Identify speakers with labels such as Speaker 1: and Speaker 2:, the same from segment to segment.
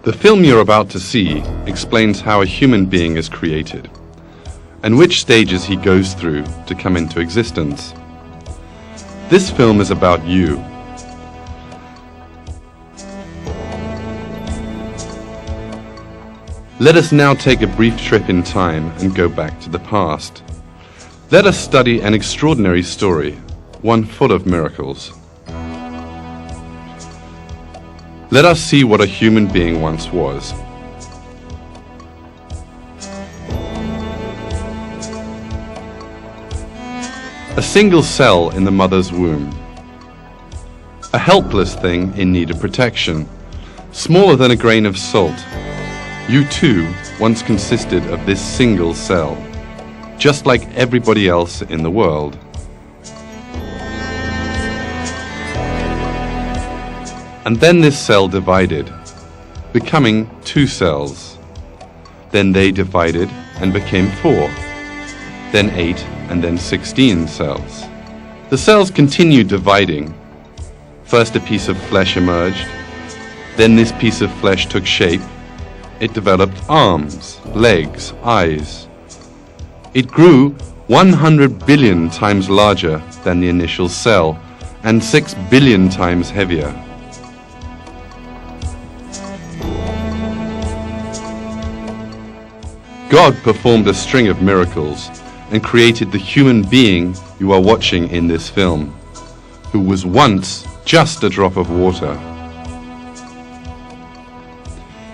Speaker 1: The film you're about to see explains how a human being is created and which stages he goes through to come into existence. This film is about you. Let us now take a brief trip in time and go back to the past. Let us study an extraordinary story, one full of miracles. Let us see what a human being once was. A single cell in the mother's womb. A helpless thing in need of protection, smaller than a grain of salt. You too once consisted of this single cell, just like everybody else in the world. And then this cell divided, becoming 2 cells. Then they divided and became 4, then 8, and then 16 cells. The cells continued dividing. First a piece of flesh emerged, then this piece of flesh took shape. It developed arms, legs, eyes. It grew 100 billion times larger than the initial cell and 6 billion times heavier. God performed a string of miracles and created the human being you are watching in this film, who was once just a drop of water.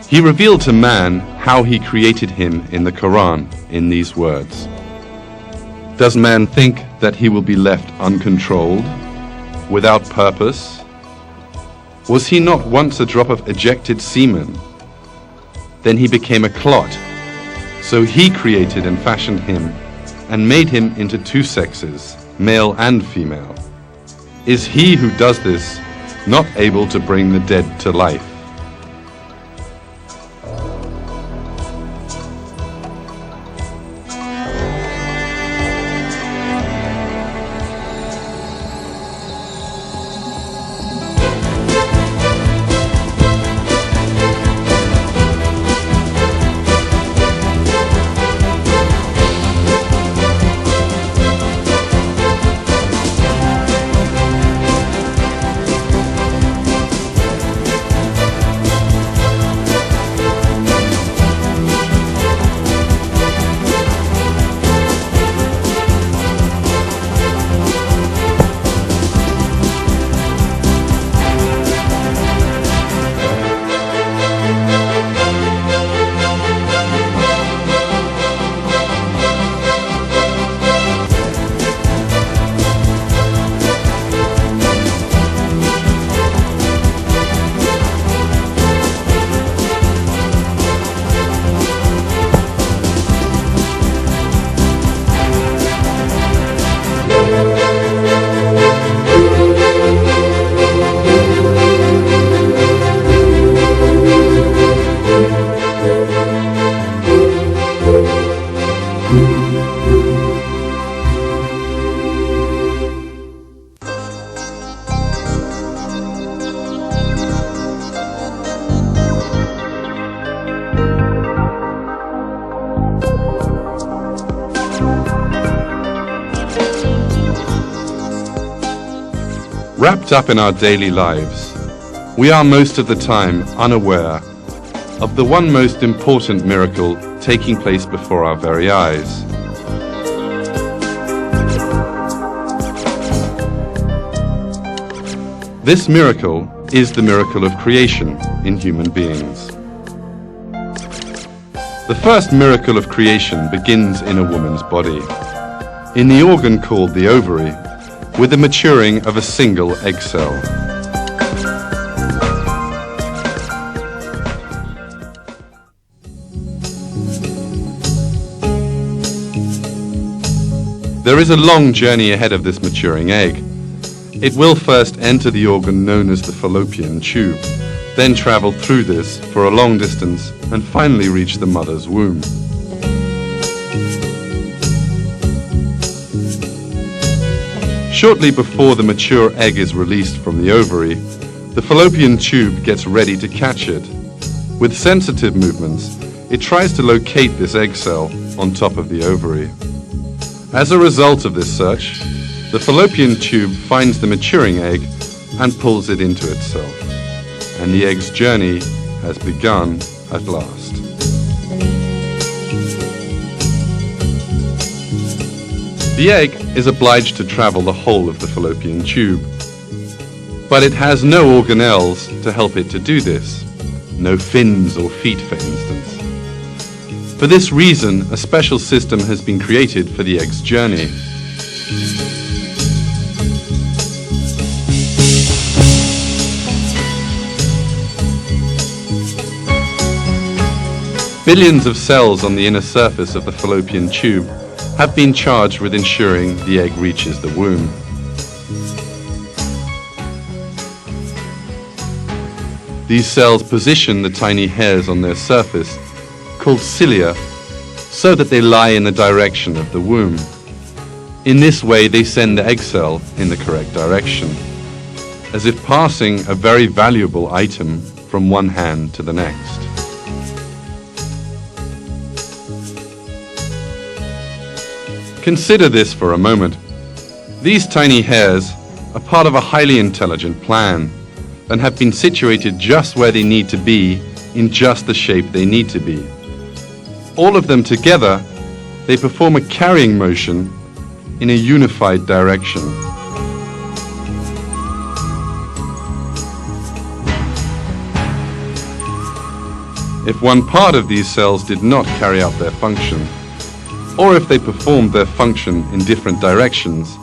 Speaker 1: He revealed to man how he created him in the Quran in these words. Does man think that he will be left uncontrolled, without purpose? Was he not once a drop of ejected semen? Then he became a clot. So he created and fashioned him and made him into 2 sexes, male and female. Is he who does this not able to bring the dead to life? Wrapped up in our daily lives, we are most of the time unaware of the one most important miracle taking place before our very eyes. This miracle is the miracle of creation in human beings. The first miracle of creation begins in a woman's body, in the organ called the ovary, with the maturing of a single egg cell. There is a long journey ahead of this maturing egg. It will first enter the organ known as the fallopian tube, then travel through this for a long distance and finally reach the mother's womb. Shortly before the mature egg is released from the ovary, the fallopian tube gets ready to catch it. With sensitive movements, it tries to locate this egg cell on top of the ovary. As a result of this search, the fallopian tube finds the maturing egg and pulls it into itself, and the egg's journey has begun at last. The egg is obliged to travel the whole of the fallopian tube, but it has no organelles to help it to do this, no fins or feet, for instance. For this reason, a special system has been created for the egg's journey. Billions of cells on the inner surface of the fallopian tube have been charged with ensuring the egg reaches the womb. These cells position the tiny hairs on their surface, called cilia, so that they lie in the direction of the womb. In this way, they send the egg cell in the correct direction, as if passing a very valuable item from one hand to the next. Consider this for a moment. These tiny hairs are part of a highly intelligent plan and have been situated just where they need to be in just the shape they need to be. All of them together, they perform a carrying motion in a unified direction. If one part of these cells did not carry out their function, or if they performed their function in different directions,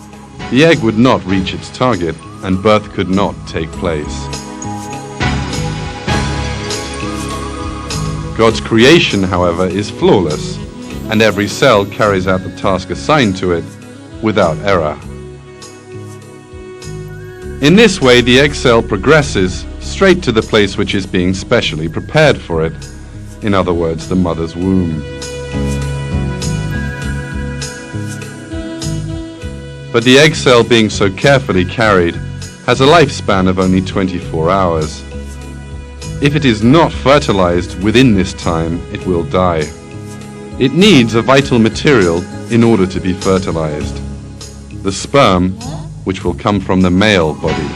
Speaker 1: the egg would not reach its target and birth could not take place. God's creation, however, is flawless, and every cell carries out the task assigned to it without error. In this way, the egg cell progresses straight to the place which is being specially prepared for it, in other words, the mother's womb. But the egg cell, being so carefully carried, has a lifespan of only 24 hours. If it is not fertilized within this time, it will die. It needs a vital material in order to be fertilized: the sperm, which will come from the male body.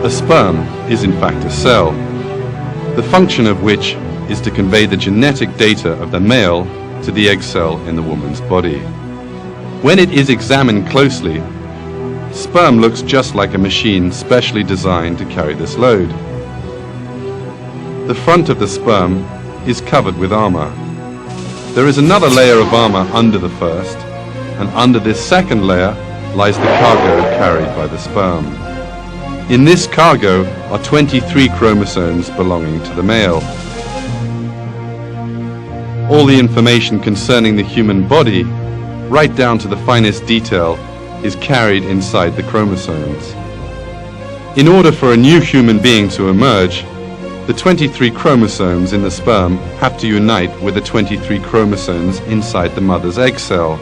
Speaker 1: A sperm is in fact a cell, the function of which is to convey the genetic data of the male to the egg cell in the woman's body. When it is examined closely, sperm looks just like a machine specially designed to carry this load. The front of the sperm is covered with armor. There is another layer of armor under the first, and under this second layer lies the cargo carried by the sperm. In this cargo are 23 chromosomes belonging to the male. All the information concerning the human body, right down to the finest detail, is carried inside the chromosomes. In order for a new human being to emerge, the 23 chromosomes in the sperm have to unite with the 23 chromosomes inside the mother's egg cell.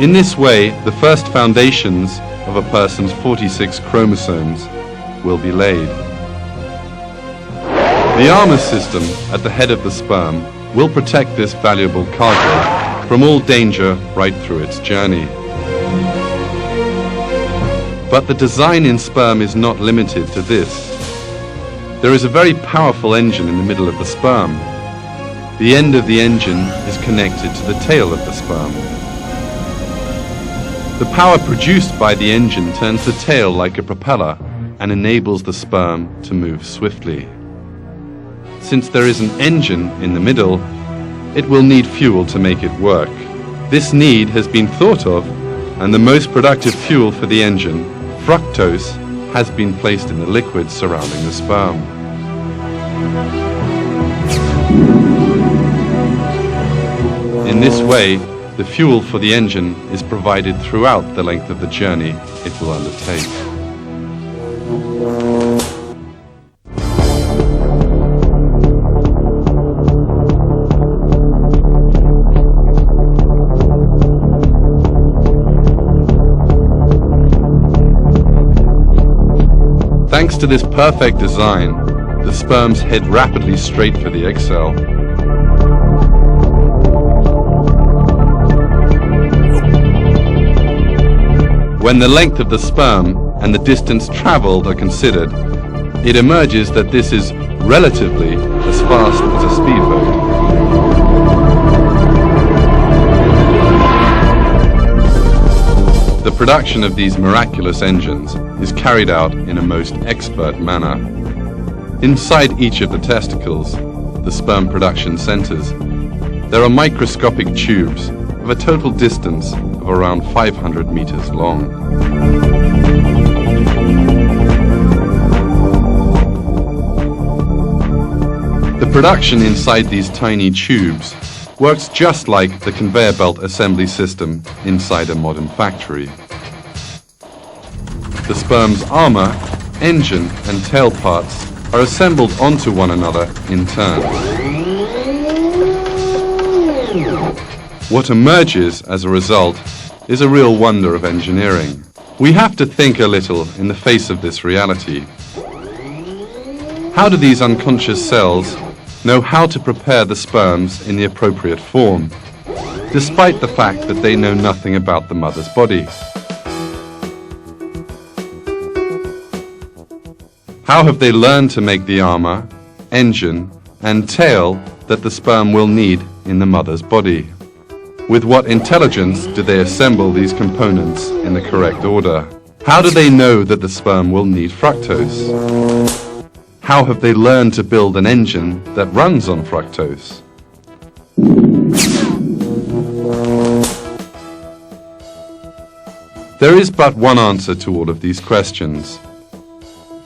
Speaker 1: In this way, the first foundations of a person's 46 chromosomes will be laid. The armor system at the head of the sperm will protect this valuable cargo from all danger right through its journey. But the design in sperm is not limited to this. There is a very powerful engine in the middle of the sperm. The end of the engine is connected to the tail of the sperm. The power produced by the engine turns the tail like a propeller and enables the sperm to move swiftly. Since there is an engine in the middle, it will need fuel to make it work. This need has been thought of, and the most productive fuel for the engine, fructose, has been placed in the liquid surrounding the sperm. In this way, The fuel for the engine is provided throughout the length of the journey it will undertake. Thanks to this perfect design, the sperms head rapidly straight for the egg cell. When the length of the sperm and the distance traveled are considered, it emerges that this is relatively as fast as a speedboat. The production of these miraculous engines is carried out in a most expert manner. Inside each of the testicles, the sperm production centers, there are microscopic tubes of a total distance of around 500 meters long. The production inside these tiny tubes works just like the conveyor belt assembly system inside a modern factory. The sperm's armor, engine, and tail parts are assembled onto one another in turn. What emerges as a result is a real wonder of engineering. We have to think a little in the face of this reality. How do these unconscious cells know how to prepare the sperms in the appropriate form, despite the fact that they know nothing about the mother's body? How have they learned to make the armor, engine, and tail that the sperm will need in the mother's body? With what intelligence do they assemble these components in the correct order? How do they know that the sperm will need fructose? How have they learned to build an engine that runs on fructose? There is but one answer to all of these questions.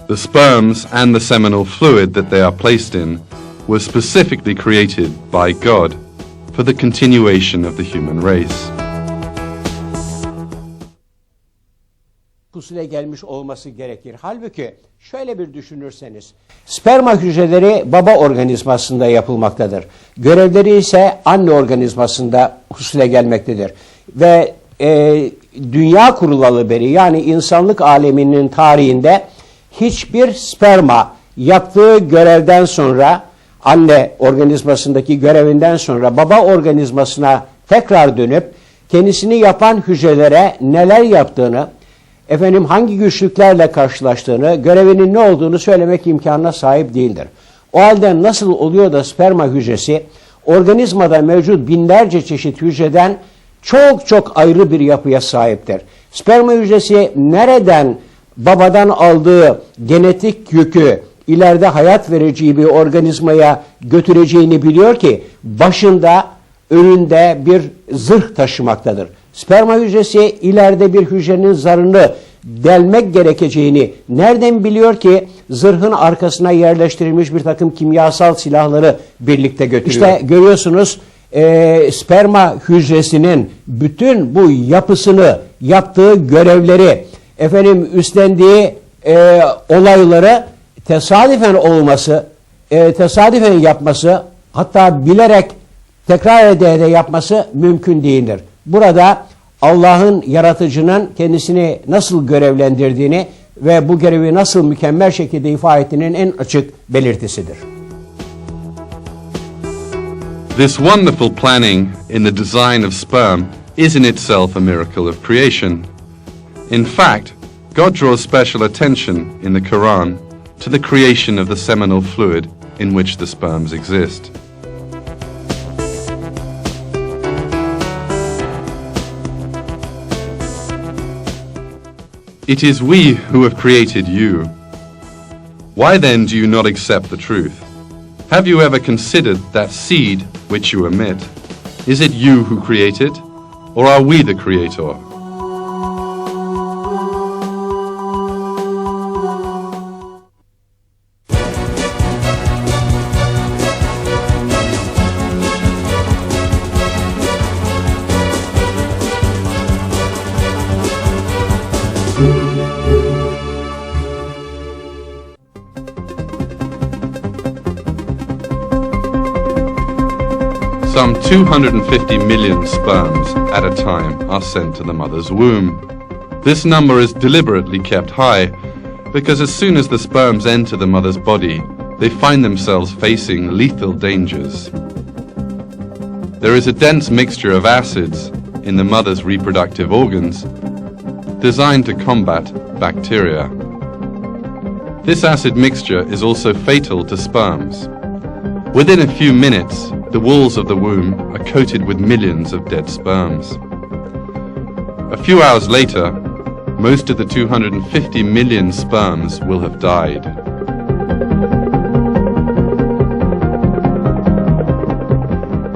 Speaker 1: The sperms and the seminal fluid that they are placed in were specifically created by God for the continuation of the human race.
Speaker 2: Pusule gelmiş olması gerekir. Halbuki şöyle bir düşünürseniz, sperma hücreleri baba organizmasında yapılmaktadır. Görevleri ise anne organizmasında husule gelmektedir. Ve dünya kurulalı beri, yani insanlık aleminin tarihinde hiçbir sperma yaptığı görevden sonra, anne organizmasındaki görevinden sonra baba organizmasına tekrar dönüp kendisini yapan hücrelere neler yaptığını, hangi güçlüklerle karşılaştığını, görevinin ne olduğunu söylemek imkanına sahip değildir. O halde nasıl oluyor da sperma hücresi organizmada mevcut binlerce çeşit hücreden çok çok ayrı bir yapıya sahiptir? Sperma hücresi nereden babadan aldığı genetik yükü ileride hayat vereceği bir organizmaya götüreceğini biliyor ki başında, önünde bir zırh taşımaktadır. Sperma hücresi ileride bir hücrenin zarını delmek gerekeceğini nereden biliyor ki zırhın arkasına yerleştirilmiş bir takım kimyasal silahları birlikte götürüyor? İşte görüyorsunuz, sperma hücresinin bütün bu yapısını, yaptığı görevleri, üstlendiği olayları tesadüfen olması, tesadüfen yapması, hatta bilerek tekrar ede yapması mümkün değildir. Burada Allah'ın, yaratıcının kendisini nasıl görevlendirdiğini ve bu görevi nasıl mükemmel şekilde ifade ettiğinin en açık belirtisidir.
Speaker 1: This wonderful planning in the design of sperm is in itself a miracle of creation. In fact, God draws special attention in the Quran to the creation of the seminal fluid in which the sperms exist. It is we who have created you. Why then do you not accept the truth? Have you ever considered that seed which you emit? Is it you who create it, or are we the creator? Some 250 million sperms at a time are sent to the mother's womb. This number is deliberately kept high because as soon as the sperms enter the mother's body, they find themselves facing lethal dangers. There is a dense mixture of acids in the mother's reproductive organs designed to combat bacteria. This acid mixture is also fatal to sperms. Within a few minutes, the walls of the womb are coated with millions of dead sperms. A few hours later, most of the 250 million sperms will have died.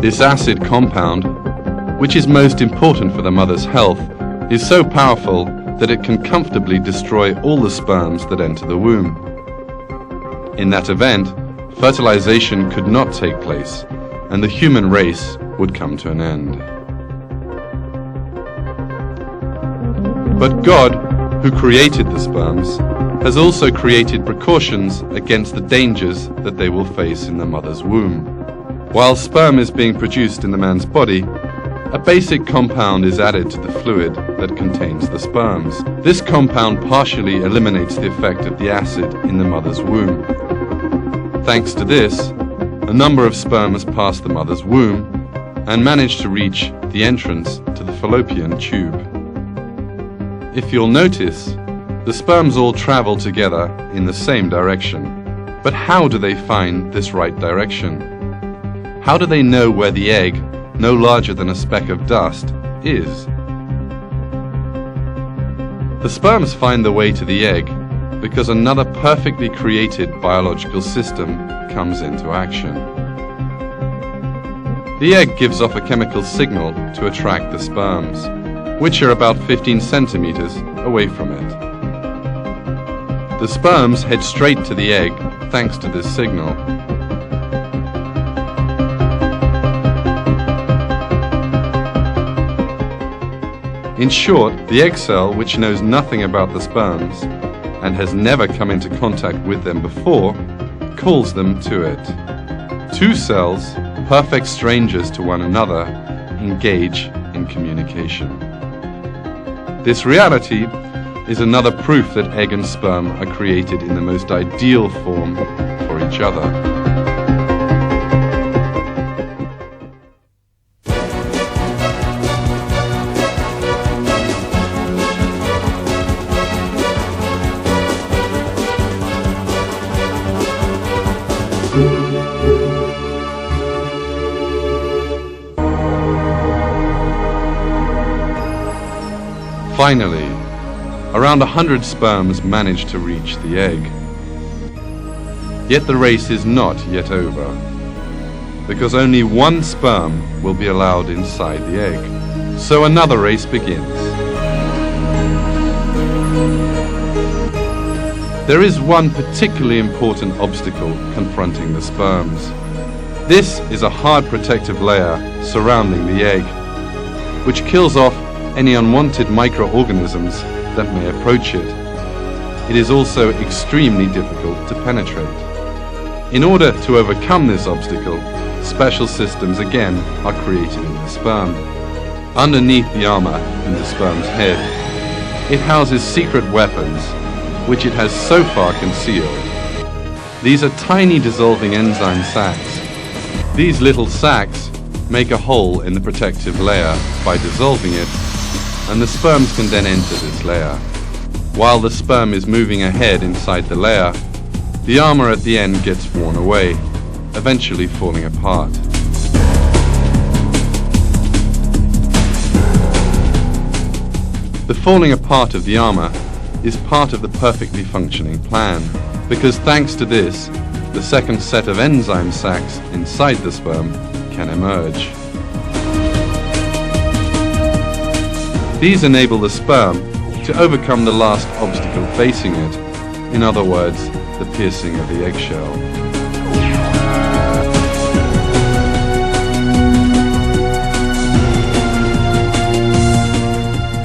Speaker 1: This acid compound, which is most important for the mother's health, is so powerful that it can comfortably destroy all the sperms that enter the womb. In that event, fertilization could not take place, and the human race would come to an end. But God, who created the sperms, has also created precautions against the dangers that they will face in the mother's womb. While sperm is being produced in the man's body, a basic compound is added to the fluid that contains the sperms. This compound partially eliminates the effect of the acid in the mother's womb. Thanks to this, a number of sperms pass the mother's womb and manage to reach the entrance to the fallopian tube. If you'll notice, the sperms all travel together in the same direction. But how do they find this right direction? How do they know where the egg, no larger than a speck of dust, is? The sperms find the way to the egg because another perfectly created biological system comes into action. The egg gives off a chemical signal to attract the sperms, which are about 15 centimeters away from it. The sperms head straight to the egg thanks to this signal. In short, the egg cell, which knows nothing about the sperms and has never come into contact with them before, calls them to it. Two cells, perfect strangers to one another, engage in communication. This reality is another proof that egg and sperm are created in the most ideal form for each other. Finally, around 100 sperms manage to reach the egg. Yet the race is not yet over, because only one sperm will be allowed inside the egg. So another race begins. There is one particularly important obstacle confronting the sperms. This is a hard protective layer surrounding the egg, which kills off any unwanted microorganisms that may approach it. It is also extremely difficult to penetrate. In order to overcome this obstacle, special systems again are created in the sperm. Underneath the armor in the sperm's head, it houses secret weapons, which it has so far concealed. These are tiny dissolving enzyme sacs. These little sacs make a hole in the protective layer by dissolving it, and the sperms can then enter this layer. While the sperm is moving ahead inside the layer, the armor at the end gets worn away, eventually falling apart. The falling apart of the armor is part of the perfectly functioning plan, because thanks to this, the second set of enzyme sacs inside the sperm can emerge. These enable the sperm to overcome the last obstacle facing it, in other words, the piercing of the eggshell.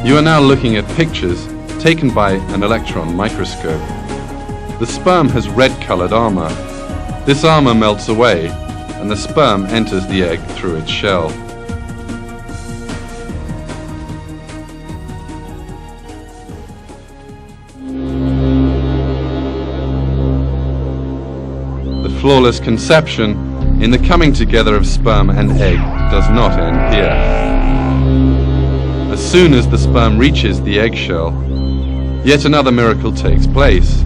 Speaker 1: You are now looking at pictures taken by an electron microscope. The sperm has red-colored armor. This armor melts away and the sperm enters the egg through its shell. The flawless conception in the coming together of sperm and egg does not end here. As soon as the sperm reaches the eggshell, yet another miracle takes place.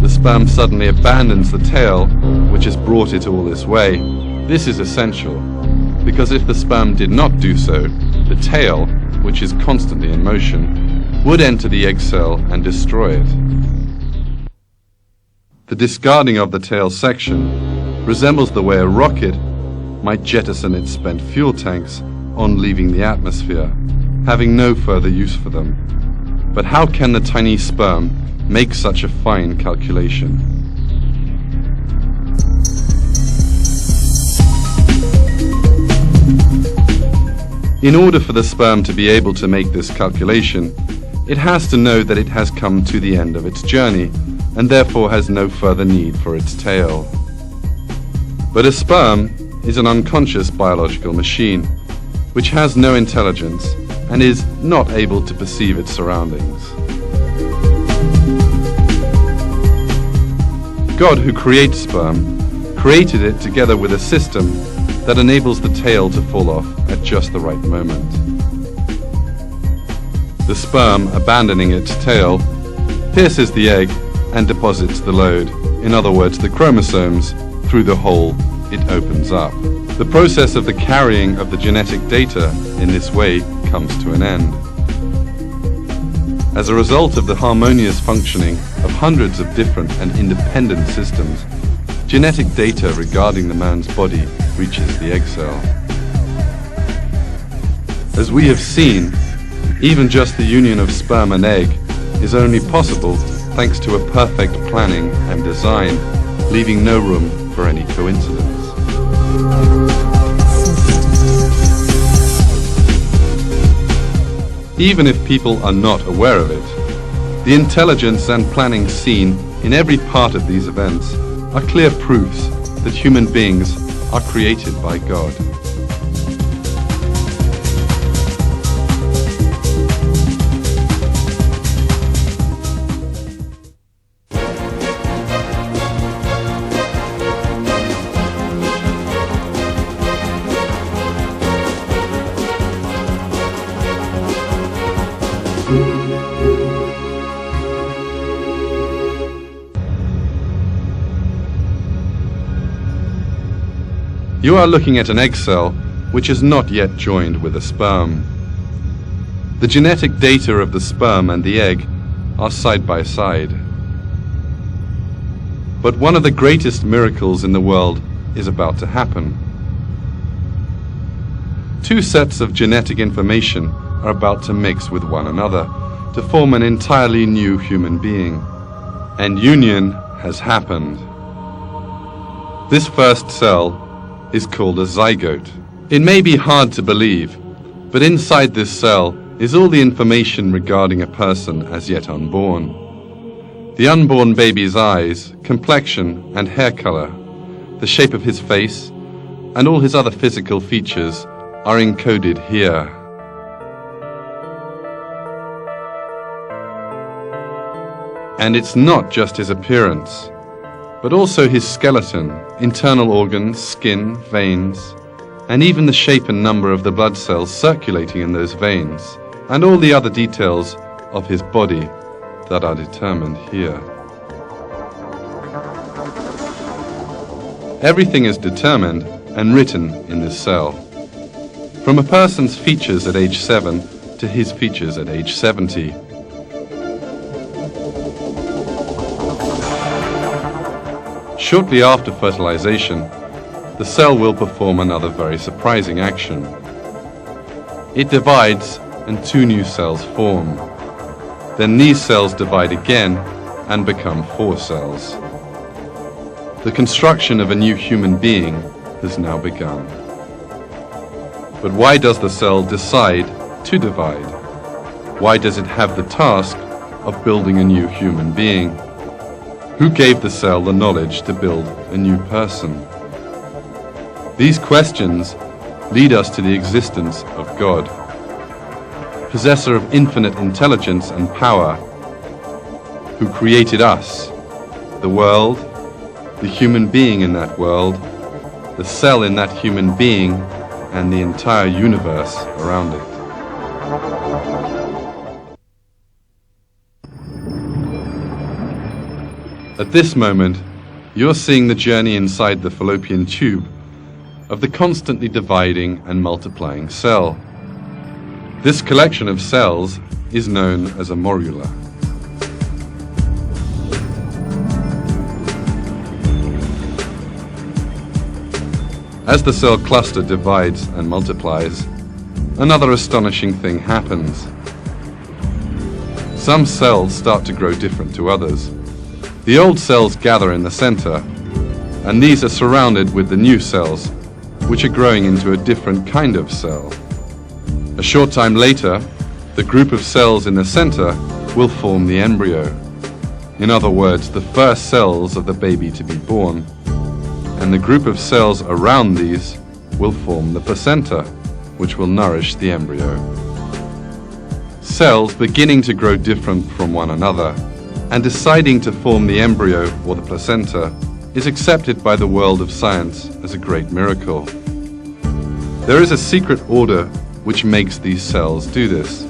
Speaker 1: The sperm suddenly abandons the tail, which has brought it all this way. This is essential, because if the sperm did not do so, the tail, which is constantly in motion, would enter the egg cell and destroy it. The discarding of the tail section resembles the way a rocket might jettison its spent fuel tanks on leaving the atmosphere, having no further use for them. But how can the tiny sperm make such a fine calculation? In order for the sperm to be able to make this calculation, it has to know that it has come to the end of its journey and therefore has no further need for its tail. But a sperm is an unconscious biological machine, which has no intelligence and is not able to perceive its surroundings. God, who creates sperm, created it together with a system that enables the tail to fall off at just the right moment. The sperm, abandoning its tail, pierces the egg and deposits the load, in other words the chromosomes, through the hole it opens up. The process of the carrying of the genetic data in this way comes to an end. As a result of the harmonious functioning of hundreds of different and independent systems, genetic data regarding the man's body reaches the egg cell. As we have seen, even just the union of sperm and egg is only possible thanks to a perfect planning and design, leaving no room for any coincidence. Even if people are not aware of it, the intelligence and planning seen in every part of these events are clear proofs that human beings are created by God. You are looking at an egg cell which is not yet joined with a sperm. The genetic data of the sperm and the egg are side by side. But one of the greatest miracles in the world is about to happen. Two sets of genetic information are about to mix with one another to form an entirely new human being. And union has happened. This first cell is called a zygote. It may be hard to believe, but inside this cell is all the information regarding a person as yet unborn. The unborn baby's eyes, complexion and hair color, the shape of his face, and all his other physical features are encoded here. And it's not just his appearance, but also his skeleton, internal organs, skin, veins, and even the shape and number of the blood cells circulating in those veins, and all the other details of his body that are determined here. Everything is determined and written in this cell, from a person's features at age 7 to his features at age 70. Shortly after fertilization, the cell will perform another very surprising action. It divides and two new cells form. Then these cells divide again and become 4 cells. The construction of a new human being has now begun. But why does the cell decide to divide? Why does it have the task of building a new human being? Who gave the cell the knowledge to build a new person? These questions lead us to the existence of God, possessor of infinite intelligence and power, who created us, the world, the human being in that world, the cell in that human being, and the entire universe around it. At this moment, you're seeing the journey inside the fallopian tube of the constantly dividing and multiplying cell. This collection of cells is known as a morula. As the cell cluster divides and multiplies, another astonishing thing happens. Some cells start to grow different to others. The old cells gather in the center, and these are surrounded with the new cells, which are growing into a different kind of cell. A short time later, the group of cells in the center will form the embryo. In other words, the first cells of the baby to be born. And the group of cells around these will form the placenta, which will nourish the embryo. Cells beginning to grow different from one another and deciding to form the embryo or the placenta is accepted by the world of science as a great miracle. There is a secret order which makes these cells do this.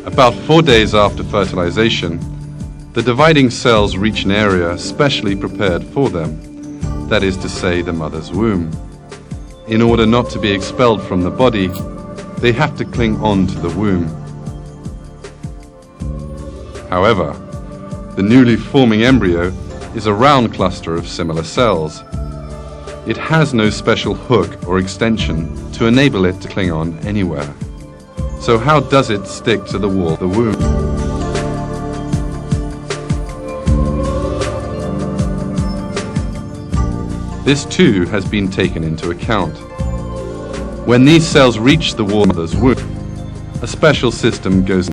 Speaker 1: About 4 days after fertilization, the dividing cells reach an area specially prepared for them, that is to say, the mother's womb. In order not to be expelled from the body, they have to cling on to the womb. However, the newly forming embryo is a round cluster of similar cells. It has no special hook or extension to enable it to cling on anywhere. So how does it stick to the wall of the womb? This too has been taken into account. When these cells reach the wall of the mother's womb, a special system goes